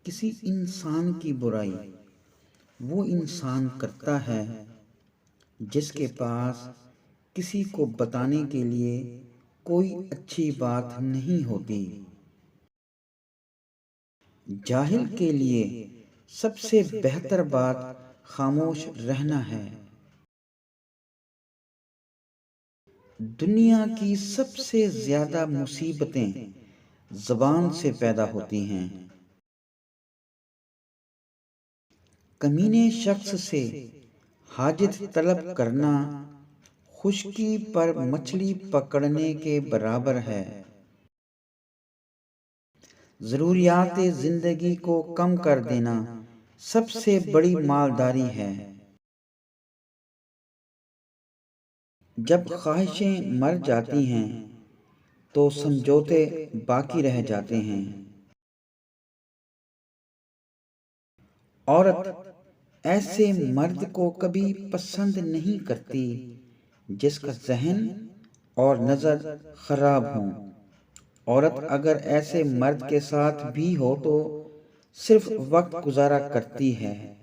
کسی انسان کی برائی وہ انسان کرتا ہے جس کے پاس کسی کو بتانے کے لیے کوئی اچھی بات نہیں ہوتی۔ جاہل کے لیے سب سے بہتر بات خاموش رہنا ہے۔ دنیا کی سب سے زیادہ مصیبتیں زبان سے پیدا ہوتی ہیں۔ کمینے شخص سے حاجت طلب کرنا خشکی پر مچھلی پکڑنے کے برابر ہے۔ ضروریات زندگی کو کم کر دینا سب سے بڑی مالداری ہے۔ جب خواہشیں مر جاتی ہیں تو سمجھوتے باقی رہ جاتے ہیں۔ عورت ایسے مرد کو کبھی پسند نہیں کرتی جس کا ذہن اور نظر خراب ہوں۔ عورت اگر ایسے مرد کے ساتھ بھی ہو تو صرف وقت گزارا کرتی ہے۔